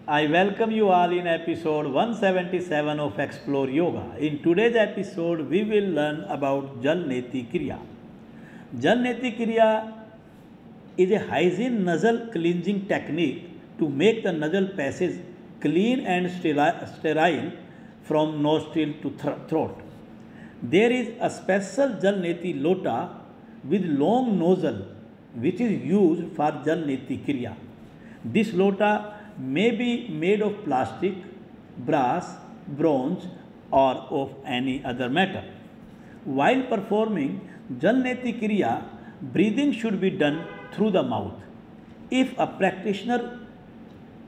I welcome you all in episode 177 of Explore Yoga. In today's episode, we will learn about Jal Neti Kriya. Jal Neti Kriya is a hygiene nasal cleansing technique to make the nasal passage clean and sterile from nostril to throat. There is a special Jal Neti lota with long nozzle which is used for Jal Neti Kriya. This lota may be made of plastic, brass, bronze, or of any other metal. While performing Jal Neti Kriya, breathing should be done through the mouth. If a practitioner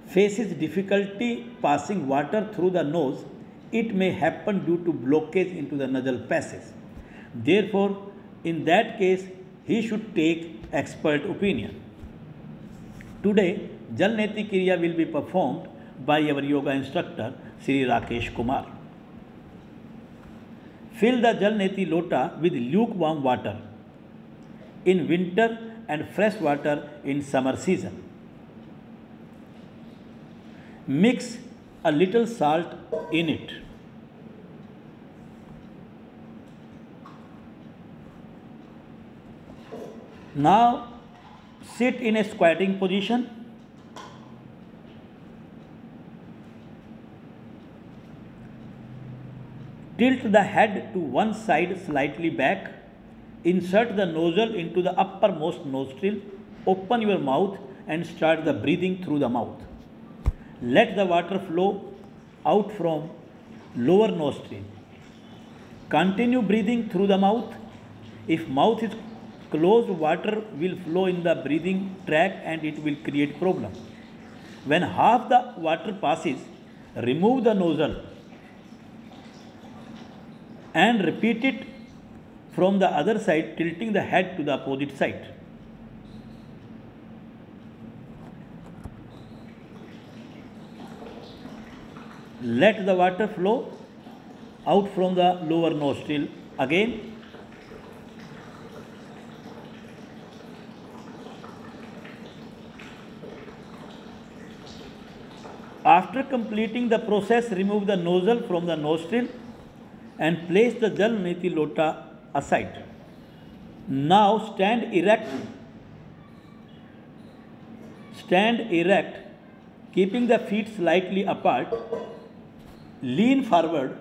faces difficulty passing water through the nose, it may happen due to blockage into the nasal passage. Therefore, in that case, he should take expert opinion. Today, Jal Neti Kriya will be performed by our yoga instructor, Sri Rakesh Kumar. Fill the Jal Neti lota with lukewarm water in winter and fresh water in summer season. Mix a little salt in it. Now sit in a squatting position. Tilt the head to one side slightly back. Insert the nozzle into the uppermost nostril. Open your mouth and start the breathing through the mouth. Let the water flow out from lower nostril. Continue breathing through the mouth. If mouth is closed, water will flow in the breathing tract and it will create problem. When half the water passes, remove the nozzle and repeat it from the other side, tilting the head to the opposite side. Let the water flow out from the lower nostril again. After completing the process, remove the nozzle from the nostril and place the Jal Neti lota aside. Now stand erect, keeping the feet slightly apart. Lean forward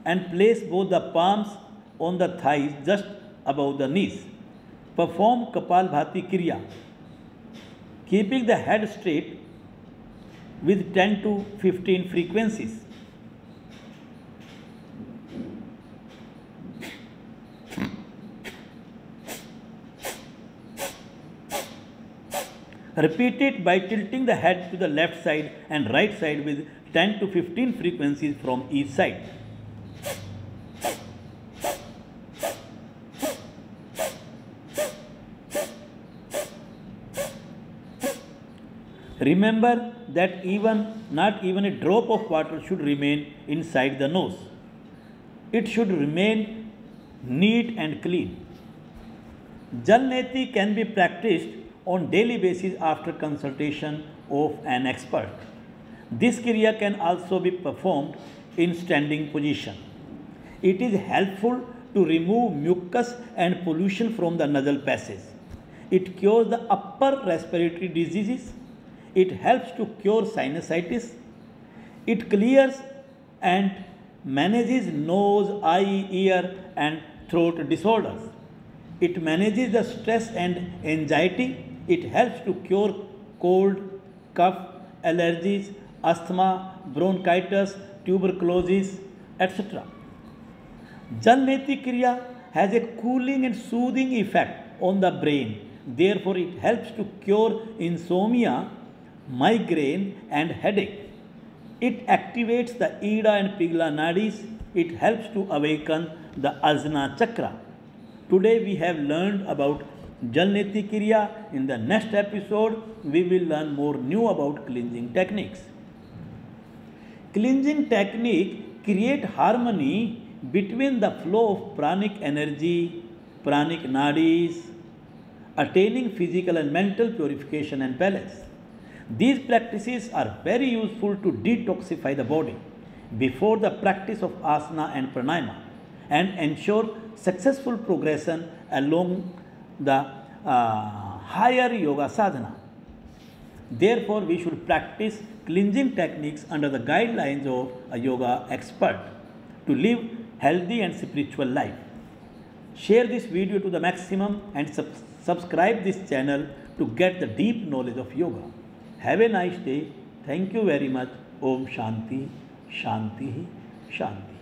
and place both the palms on the thighs just above the knees. Perform Kapalbhati Kriya, keeping the head straight with 10 to 15 frequencies. Repeat it by tilting the head to the left side and right side with 10 to 15 frequencies from each side. Remember that not even a drop of water should remain inside the nose. It should remain neat and clean. Jal Neti can be practiced on daily basis after consultation of an expert. This kriya can also be performed in standing position. It is helpful to remove mucus and pollution from the nasal passage. It cures the upper respiratory diseases. It helps to cure sinusitis. It clears and manages nose, eye, ear and throat disorders. It manages the stress and anxiety. It helps to cure cold, cough, allergies, asthma, bronchitis, tuberculosis, etc. Jal Neti Kriya has a cooling and soothing effect on the brain. Therefore, it helps to cure insomnia, migraine and headache. It activates the Ida and Pigla nadis. It helps to awaken the Ajna chakra. Today we have learned about Jal Neti Kriya. In the next episode, we will learn more new about cleansing techniques. Cleansing technique create harmony between the flow of pranic energy, pranic nadis, attaining physical and mental purification and balance. These practices are very useful to detoxify the body before the practice of asana and pranayama and ensure successful progression along the higher yoga sadhana. Therefore, we should practice cleansing techniques under the guidelines of a yoga expert to live healthy and spiritual life. Share this video to the maximum and subscribe this channel to get the deep knowledge of yoga. Have a nice day. Thank you very much. Om Shanti, Shanti, Shanti.